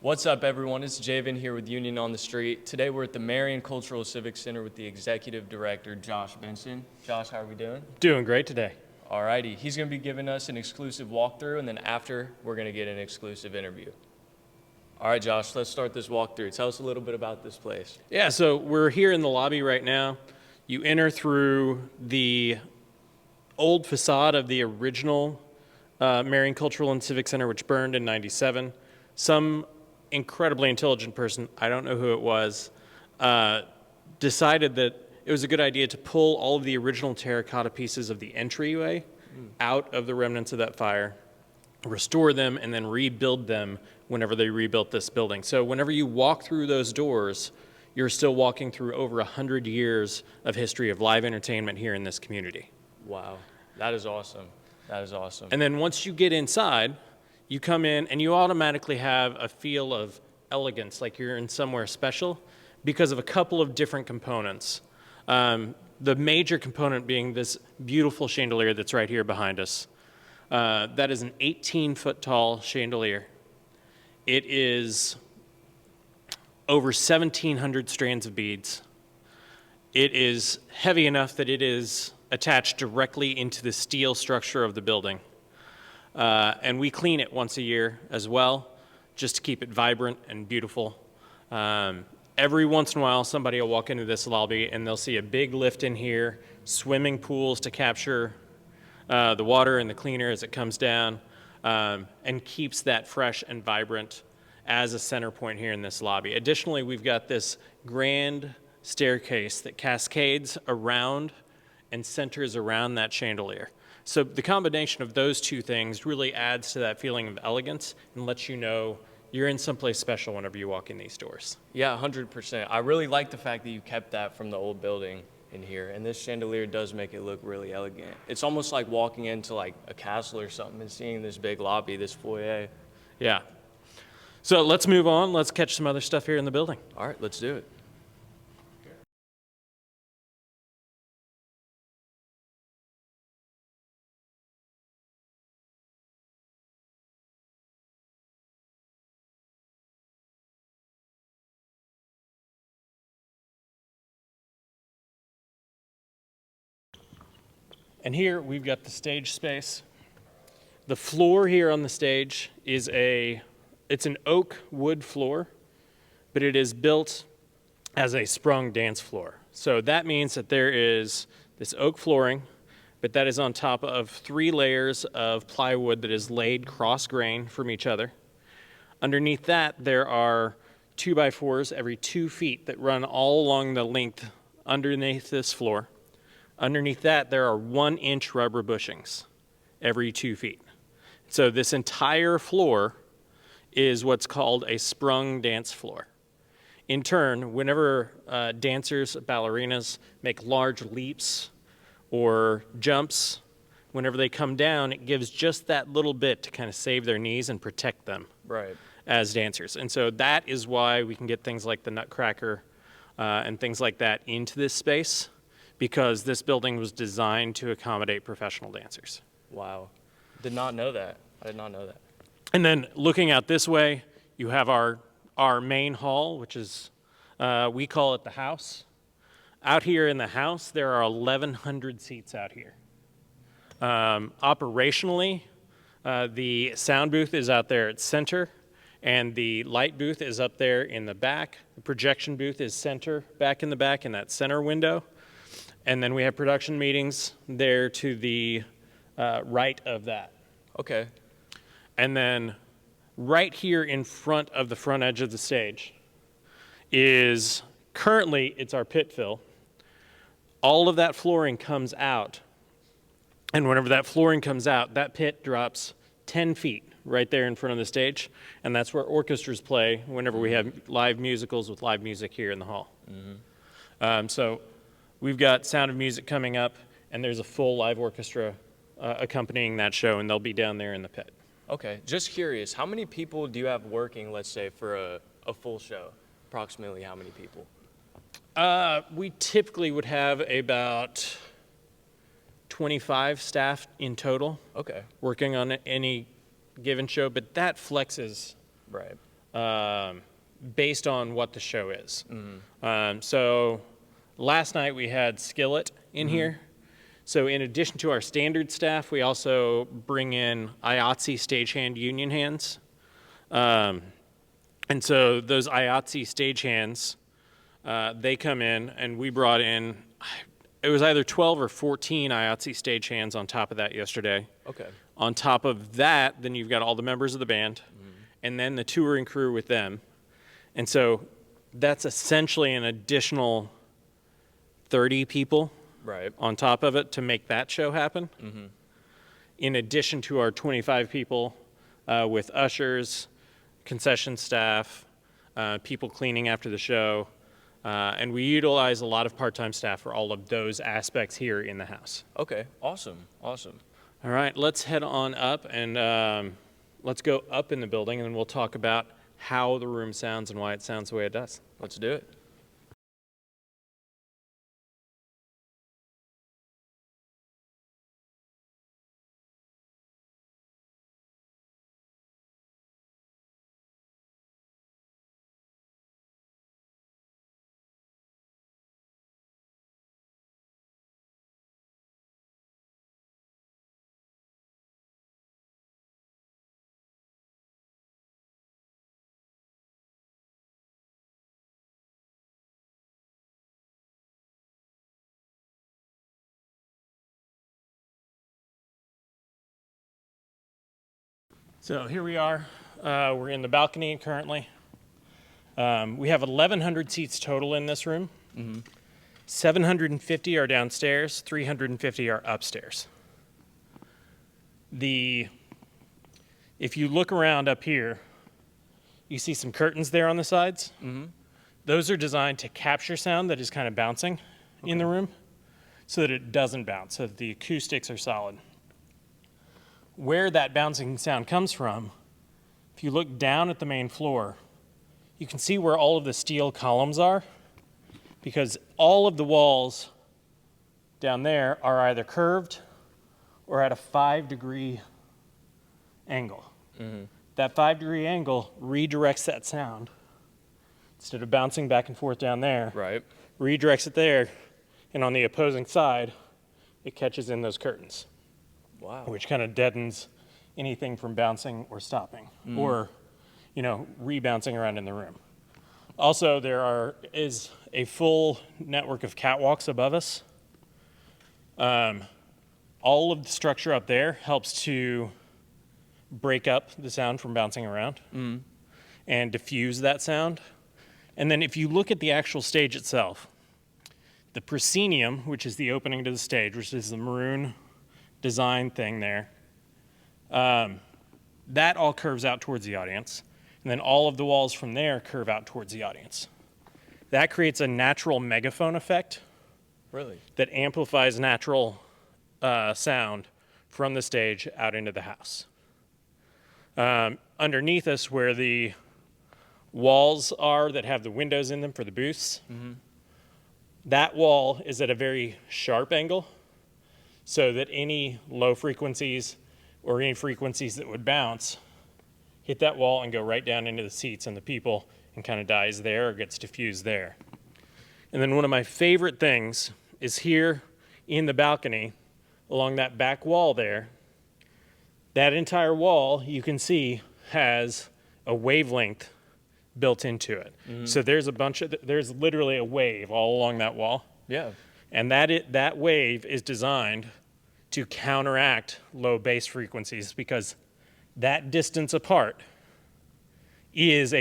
What's up, everyone? It's Javin here with Union on the Street. Today we're at the Marion Cultural Civic Center with the Executive Director, Josh Benson. Josh, how are we doing? Doing great today. Alrighty, he's going to be giving us an exclusive walkthrough, and then after, we're going to get an exclusive interview. All right, Josh, let's start this walkthrough. Tell us a little bit about this place. Yeah, so we're here in the lobby right now. You enter through the old facade of the original Marion Cultural and Civic Center, which burned in '97. Some incredibly intelligent person, I don't know who it was, decided that it was a good idea to pull all of the original terracotta pieces of the entryway out of the remnants of that fire, restore them, and then rebuild them whenever they rebuilt this building. So whenever you walk through those doors, you're still walking through over 100 years of history of live entertainment here in this community. Wow, that is awesome. That is awesome. And then once you get inside, you come in and you automatically have a feel of elegance, like you're in somewhere special, because of a couple of different components. The major component being this beautiful chandelier that's right here behind us. That is an 18-foot tall chandelier. It is over 1,700 strands of beads. It is heavy enough that it is attached directly into the steel structure of the building. And we clean it once a year as well, just to keep it vibrant and beautiful. Every once in a while, somebody will walk into this lobby and they'll see a big lift in here, swimming pools to capture the water and the cleaner as it comes down, and keeps that fresh and vibrant as a center point here in this lobby. Additionally, we've got this grand staircase that cascades around and centers around that chandelier. So the combination of those two things really adds to that feeling of elegance and lets you know you're in someplace special whenever you walk in these doors. Yeah, 100%. I really like the fact that you kept that from the old building in here, and this chandelier does make it look really elegant. It's almost like walking into like a castle or something and seeing this big lobby, this foyer. Yeah. So let's move on. Let's catch some other stuff here in the building. All right, let's do it. And here we've got the stage space. The floor here on the stage is it's an oak wood floor, but it is built as a sprung dance floor. So that means that there is this oak flooring, but that is on top of 3 layers of plywood that is laid cross-grain from each other. Underneath that, there are 2x4s every 2 feet that run all along the length underneath this floor. Underneath that, there are 1-inch rubber bushings every 2 feet. So this entire floor is what's called a sprung dance floor. In turn, whenever dancers, ballerinas make large leaps or jumps, whenever they come down, it gives just that little bit to kind of save their knees and protect them as dancers. And so that is why we can get things like the Nutcracker and things like that into this space, because this building was designed to accommodate professional dancers. Wow. Did not know that. I did not know that. And then looking out this way, you have our main hall, which is, we call it the house. Out here in the house, there are 1,100 seats out here. Operationally, the sound booth is out there at center, and the light booth is up there in the back. The projection booth is back in the back in that center window. And then we have production meetings there to the right of that. Okay. And then right here in front of the front edge of the stage is currently it's our pit fill. All of that flooring comes out. And whenever that flooring comes out, that pit drops 10 feet right there in front of the stage. And that's where orchestras play whenever we have live musicals with live music here in the hall. So we've got Sound of Music coming up, and there's a full live orchestra accompanying that show, and they'll be down there in the pit. Okay, just curious, how many people do you have working, let's say, for a full show? Approximately how many people? We typically would have about 25 staff in total Okay. working on any given show, but that flexes Right. based on what the show is. So last night we had Skillet in here. So in addition to our standard staff, we also bring in IATSE stagehand union hands. And so those IATSE stagehands, they come in, and we brought in, it was either 12 or 14 IATSE stagehands on top of that yesterday. Okay. On top of that, then you've got all the members of the band, and then the touring crew with them. And so that's essentially an additional 30 people Right. on top of it to make that show happen. In addition to our 25 people with ushers, concession staff, people cleaning after the show, and we utilize a lot of part-time staff for all of those aspects here in the house. Okay. Awesome. Awesome. All right, let's head on up and let's go up in the building, and then we'll talk about how the room sounds and why it sounds the way it does. Let's do it. So here we are. We're in the balcony currently. We have 1,100 seats total in this room. 750 are downstairs, 350 are upstairs. If you look around up here, you see some curtains there on the sides. Those are designed to capture sound that is kind of bouncing in the room so that it doesn't bounce, so that the acoustics are solid. Where that bouncing sound comes from, if you look down at the main floor, you can see where all of the steel columns are, because all of the walls down there are either curved or at a 5-degree angle. That 5-degree angle redirects that sound. Instead of bouncing back and forth down there, Right. redirects it there, and on the opposing side, it catches in those curtains, Wow. which kind of deadens anything from bouncing or stopping or, rebouncing around in the room. Also, there is a full network of catwalks above us. All of the structure up there helps to break up the sound from bouncing around and diffuse that sound. And then if you look at the actual stage itself, the proscenium, which is the opening to the stage, which is the maroon design thing there, that all curves out towards the audience. And then all of the walls from there curve out towards the audience. That creates a natural megaphone effect Really? that amplifies natural sound from the stage out into the house. Underneath us, where the walls are that have the windows in them for the booths, that wall is at a very sharp angle, so that any low frequencies or any frequencies that would bounce hit that wall and go right down into the seats and the people and kind of dies there or gets diffused there. And then one of my favorite things is here in the balcony along that back wall there. That entire wall, you can see, has a wavelength built into it. So there's there's literally a wave all along that wall. Yeah. And that wave is designed to counteract low bass frequencies, because that distance apart is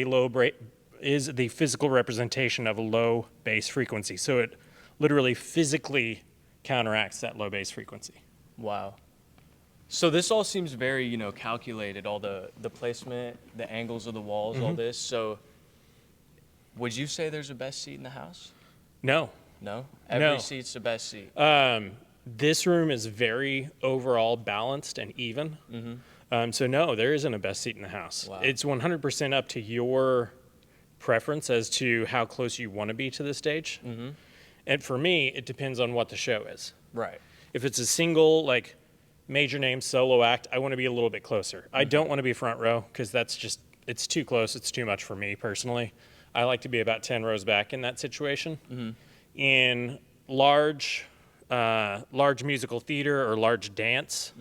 is the physical representation of a low bass frequency. So it literally physically counteracts that low bass frequency. Wow. So this all seems very, calculated, all the placement, the angles of the walls, all this. So would you say there's a best seat in the house? No. No? Every seat's the best seat. This room is very overall balanced and even. So no, there isn't a best seat in the house. Wow. It's 100% up to your preference as to how close you want to be to the stage. And for me, it depends on what the show is. Right. If it's a single, major name solo act, I want to be a little bit closer. I don't want to be front row, because that's just it's too close. It's too much for me personally. I like to be about 10 rows back in that situation. In large musical theater or large dance,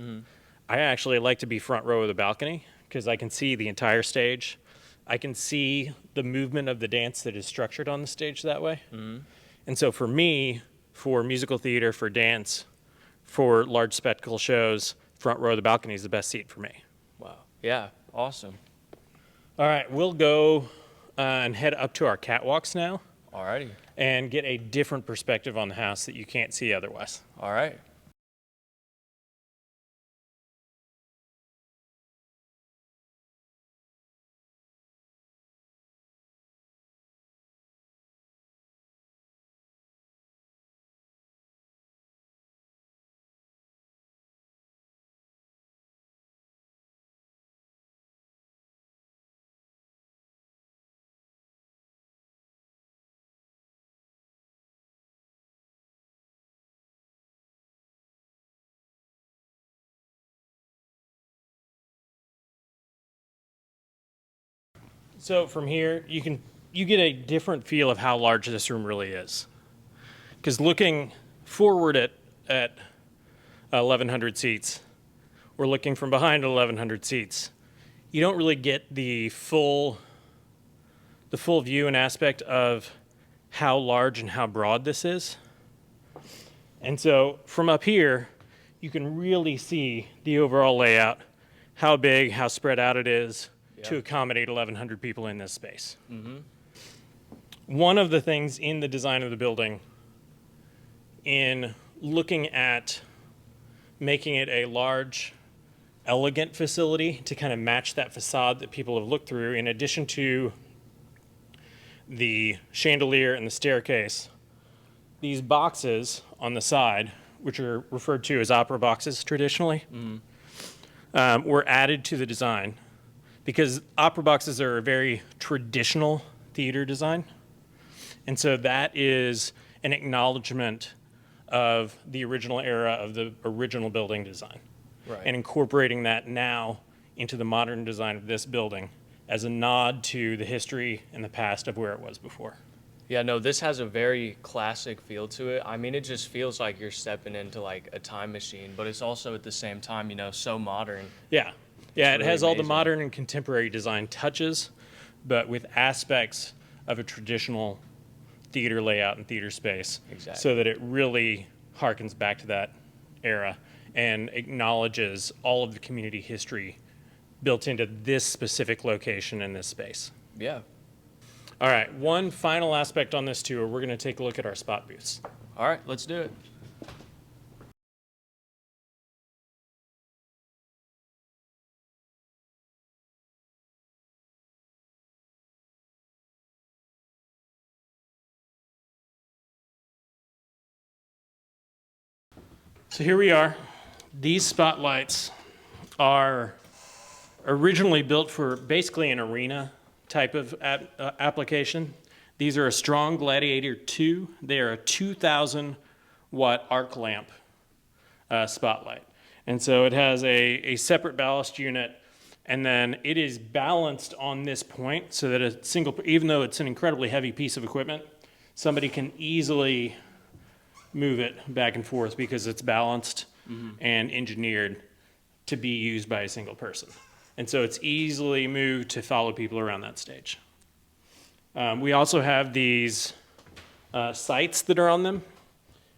I actually like to be front row of the balcony because I can see the entire stage. I can see the movement of the dance that is structured on the stage that way. And so for me, for musical theater, for dance, for large spectacle shows, front row of the balcony is the best seat for me. Wow. Yeah, awesome. All right, we'll go and head up to our catwalks now Alrighty. and get a different perspective on the house that you can't see otherwise. All right. So from here, you get a different feel of how large this room really is. Because looking forward at 1,100 seats, or looking from behind at 1,100 seats, you don't really get the full view and aspect of how large and how broad this is. And so from up here, you can really see the overall layout, how big, how spread out it is to accommodate 1,100 people in this space. One of the things in the design of the building, in looking at making it a large, elegant facility to kind of match that facade that people have looked through, in addition to the chandelier and the staircase, these boxes on the side, which are referred to as opera boxes traditionally, were added to the design because opera boxes are a very traditional theater design. And so that is an acknowledgement of the original era of the original building design. Right. And incorporating that now into the modern design of this building as a nod to the history and the past of where it was before. Yeah, no, this has a very classic feel to it. I mean, it just feels like you're stepping into like a time machine, but it's also at the same time, so modern. Yeah, it really has all the amazing. modern and contemporary design touches, but with aspects of a traditional theater layout and theater space. Exactly. So that it really harkens back to that era and acknowledges all of the community history built into this specific location in this space. Yeah. All right, one final aspect on this tour, we're going to take a look at our spot booths. All right, let's do it. So here we are. These spotlights are originally built for basically an arena type of application. These are a Strong Gladiator 2. They are a 2,000 watt arc lamp spotlight. And so it has a separate ballast unit, and then it is balanced on this point so that a single, even though it's an incredibly heavy piece of equipment, somebody can easily move it back and forth because it's balanced and engineered to be used by a single person. And so it's easily moved to follow people around that stage. We also have these sights that are on them.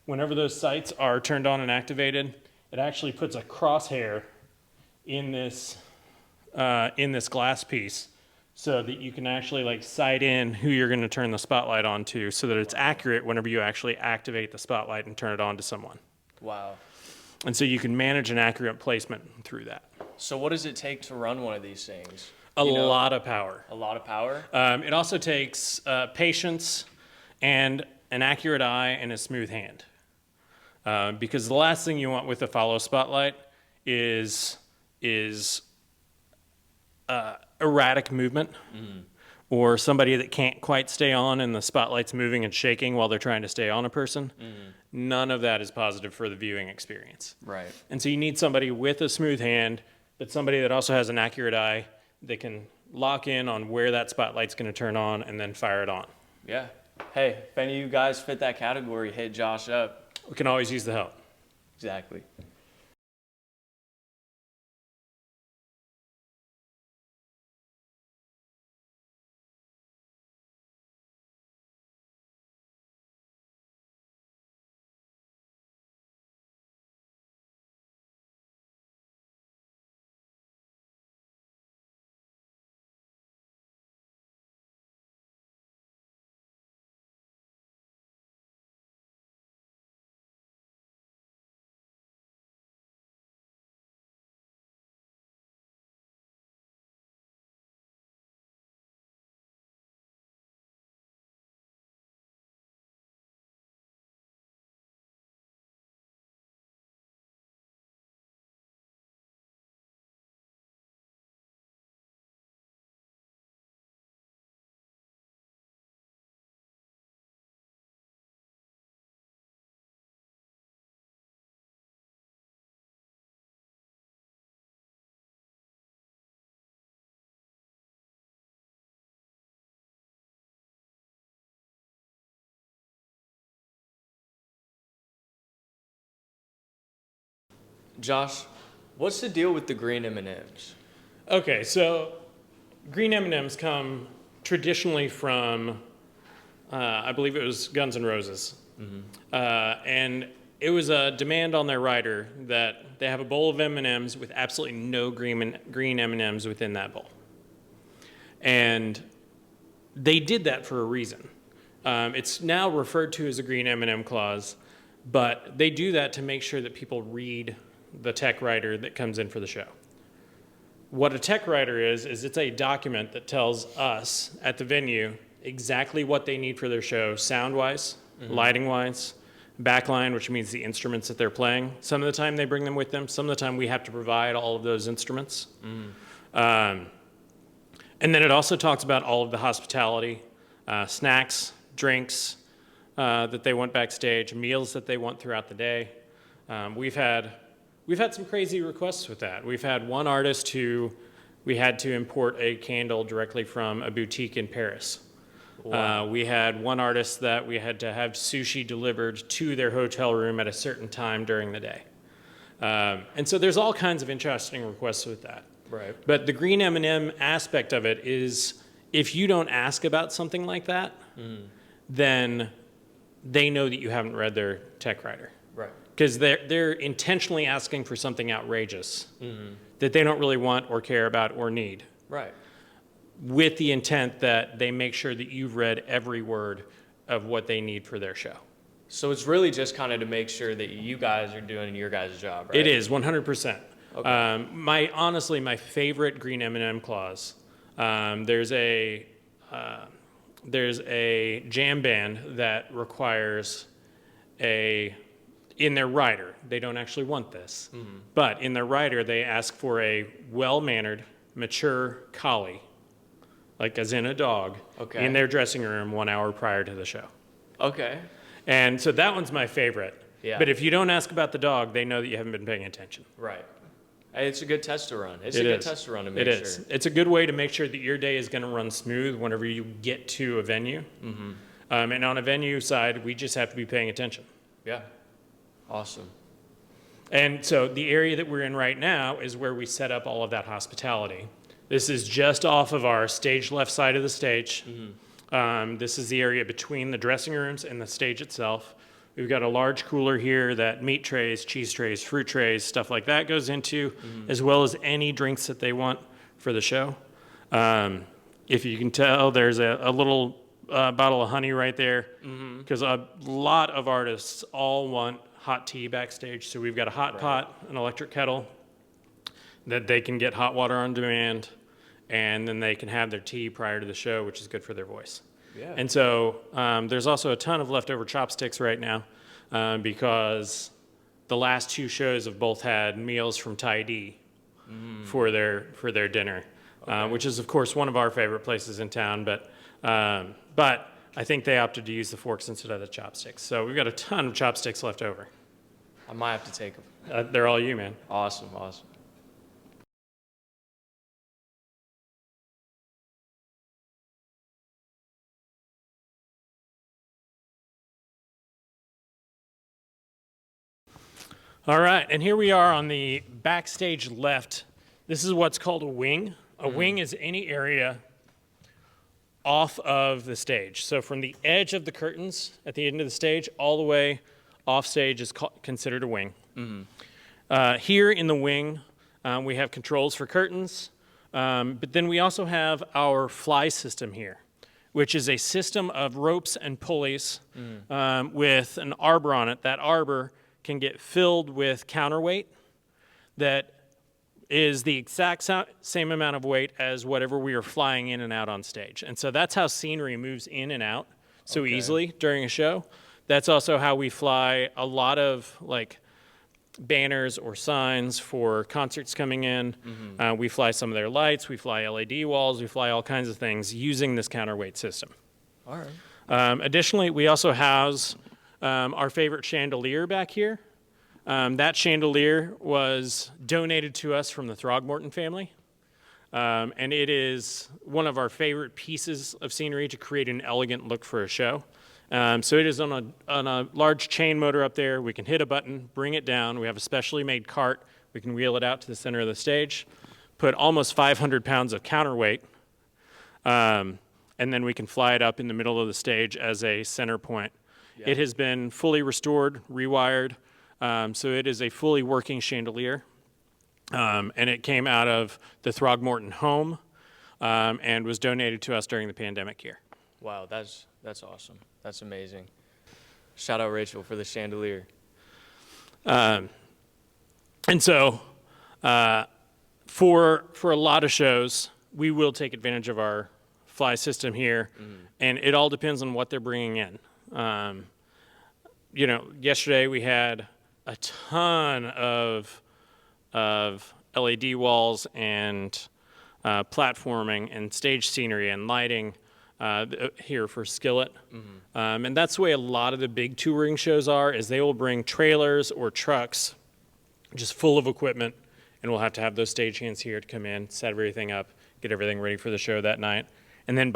Whenever those sights are turned on and activated, it actually puts a crosshair in this glass piece so that you can actually like sight in who you're going to turn the spotlight on to so that it's accurate whenever you actually activate the spotlight and turn it on to someone. Wow. And so you can manage an accurate placement through that. So what does it take to run one of these things? A lot of power. A lot of power? It also takes patience and an accurate eye and a smooth hand. Because the last thing you want with a follow spotlight is erratic movement or somebody that can't quite stay on and the spotlight's moving and shaking while they're trying to stay on a person. None of that is positive for the viewing experience. Right. And so you need somebody with a smooth hand, but somebody that also has an accurate eye that can lock in on where that spotlight's going to turn on, and then fire it on. Yeah. Hey, if any of you guys fit that category, hit Josh up. We can always use the help. Exactly. Josh, what's the deal with the green M&Ms? Okay, so green M&Ms come traditionally from, I believe it was Guns N' Roses. And it was a demand on their rider that they have a bowl of M&Ms with absolutely no green M&Ms within that bowl. And they did that for a reason. It's now referred to as a green M&M clause, but they do that to make sure that people read the tech writer that comes in for the show. What a tech writer is it's a document that tells us at the venue exactly what they need for their show, sound-wise, lighting-wise, backline, which means the instruments that they're playing. Some of the time they bring them with them. Some of the time we have to provide all of those instruments. And then it also talks about all of the hospitality, snacks, drinks that they want backstage, meals that they want throughout the day. We've had some crazy requests with that. We've had one artist who we had to import a candle directly from a boutique in Paris. Wow. We had one artist that we had to have sushi delivered to their hotel room at a certain time during the day. And so there's all kinds of interesting requests with that. Right. But the green M&M aspect of it is if you don't ask about something like that, then they know that you haven't read their tech writer. Right. Because they're intentionally asking for something outrageous that they don't really want or care about or need. Right. With the intent that they make sure that you've read every word of what they need for their show. So it's really just kind of to make sure that you guys are doing your guys' job, right? It is 100%. Okay. Honestly, my favorite green M&M clause. There's a jam band that requires in their rider. They don't actually want this, but in their rider they ask for a well-mannered, mature collie, like as in a dog, in their dressing room 1 hour prior to the show. Okay. And so that one's my favorite. Yeah. But if you don't ask about the dog, they know that you haven't been paying attention. Right. Hey, it's a good test to run. It's a good test to run to make sure. It is. It's a good way to make sure that your day is going to run smooth whenever you get to a venue. And on a venue side, we just have to be paying attention. Yeah. Awesome. And so the area that we're in right now is where we set up all of that hospitality. This is just off of our stage left side of the stage. This is the area between the dressing rooms and the stage itself. We've got a large cooler here that meat trays, cheese trays, fruit trays, stuff like that goes into, as well as any drinks that they want for the show. If you can tell, there's a little bottle of honey right there, because a lot of artists all want hot tea backstage. So we've got a hot pot, an electric kettle, that they can get hot water on demand, and then they can have their tea prior to the show, which is good for their voice. Yeah. And so there's also a ton of leftover chopsticks right now because the last two shows have both had meals from Thai D for their dinner, which is, of course, one of our favorite places in town. But I think they opted to use the forks instead of the chopsticks. So we've got a ton of chopsticks left over. I might have to take them. They're all you, man. Awesome. Awesome. All right, and here we are on the backstage left. This is what's called a wing. A wing is any area off of the stage. So from the edge of the curtains at the end of the stage all the way off stage is considered a wing. Here in the wing, we have controls for curtains, but then we also have our fly system here, which is a system of ropes and pulleys with an arbor on it. That arbor can get filled with counterweight that is the exact same amount of weight as whatever we are flying in and out on stage. And so that's how scenery moves in and out so easily during a show. That's also how we fly a lot of like banners or signs for concerts coming in. We fly some of their lights, we fly LED walls, we fly all kinds of things using this counterweight system. All right. Additionally, we also house our favorite chandelier back here. That chandelier was donated to us from the Throgmorton family. And it is one of our favorite pieces of scenery to create an elegant look for a show. So it is on a large chain motor up there. We can hit a button, bring it down. We have a specially made cart. We can wheel it out to the center of the stage, put almost 500 pounds of counterweight, and then we can fly it up in the middle of the stage as a center point. Yeah. It has been fully restored, rewired, so it is a fully working chandelier. And it came out of the Throgmorton home and was donated to us during the pandemic year. Wow, that's awesome. That's amazing. Shout out Rachel for the chandelier. And so for a lot of shows, we will take advantage of our fly system here, and it all depends on what they're bringing in. Yesterday we had a ton of LED walls and platforming and stage scenery and lighting here for Skillet. And that's the way a lot of the big touring shows are, is they will bring trailers or trucks just full of equipment, and we'll have to have those stagehands here to come in, set everything up, get everything ready for the show that night. And then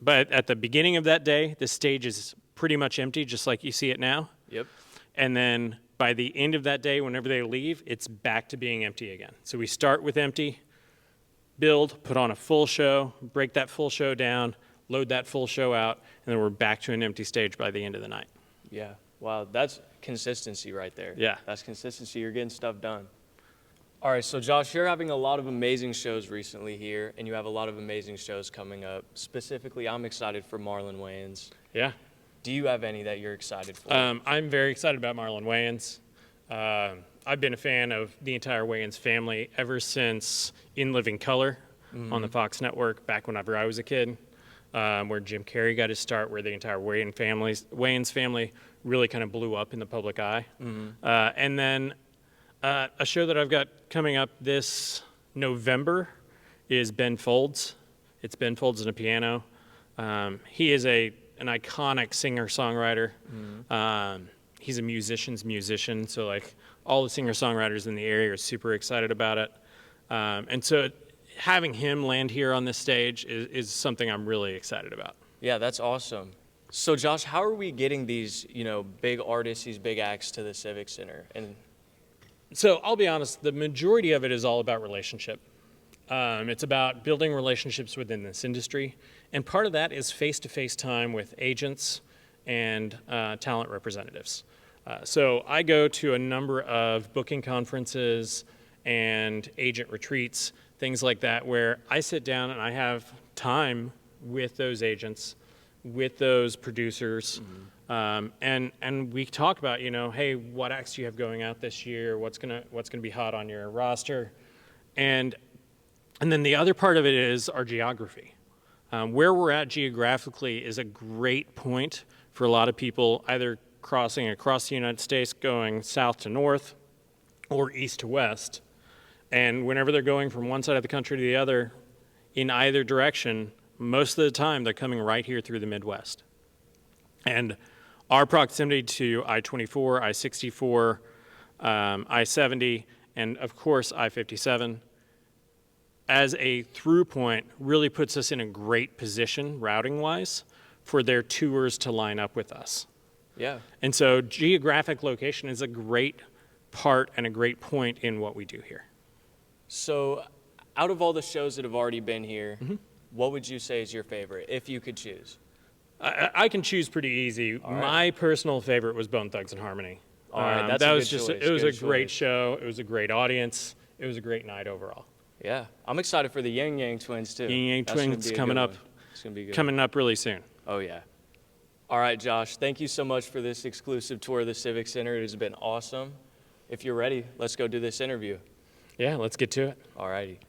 but at the beginning of that day, the stage is pretty much empty, just like you see it now. Yep. And then by the end of that day, whenever they leave, it's back to being empty again. So we start with empty, build, put on a full show, break that full show down, load that full show out, and then we're back to an empty stage by the end of the night. Yeah. Wow, that's consistency right there. Yeah. That's consistency. You're getting stuff done. All right, so Josh, you're having a lot of amazing shows recently here, and you have a lot of amazing shows coming up. Specifically, I'm excited for Marlon Wayans. Yeah. Do you have any that you're excited for? I'm very excited about Marlon Wayans. I've been a fan of the entire Wayans family ever since In Living Color on the Fox network back whenever I was a kid, where Jim Carrey got his start, where the entire Wayans family really kind of blew up in the public eye. And then a show that I've got coming up this November is Ben Folds. It's Ben Folds and a piano. He is an iconic singer-songwriter. He's a musician's musician, so like all the singer-songwriters in the area are super excited about it. And so having him land here on this stage is something I'm really excited about. Yeah, that's awesome. So Josh, how are we getting these, big artists, these big acts to the Civic Center? And so I'll be honest, the majority of it is all about relationship. It's about building relationships within this industry, and part of that is face-to-face time with agents and talent representatives. So I go to a number of booking conferences and agent retreats, things like that, where I sit down and I have time with those agents, with those producers, and we talk about, hey, what acts do you have going out this year? What's gonna be hot on your roster? And then the other part of it is our geography. Where we're at geographically is a great point for a lot of people either crossing across the United States, going south to north or east to west. And whenever they're going from one side of the country to the other, in either direction, most of the time they're coming right here through the Midwest. And our proximity to I-24, I-64, I-70, and of course I-57 as a through point really puts us in a great position routing-wise for their tours to line up with us. yeah, And so geographic location is a great part and a great point in what we do here. So, out of all the shows that have already been here, what would you say is your favorite, if you could choose? I can choose pretty easy. All right. My personal favorite was Bone Thugs and Harmony. All right, that's that a was good just choice, it was a good great choice. show. It was a great audience. It was a great night overall. Yeah, I'm excited for the Yang Yang Twins too. Yang Yang That's gonna Twins be a coming good up. one. It's gonna be good. Coming up really soon. Oh yeah. All right, Josh. Thank you so much for this exclusive tour of the Civic Center. It has been awesome. If you're ready, let's go do this interview. Yeah, let's get to it. All righty.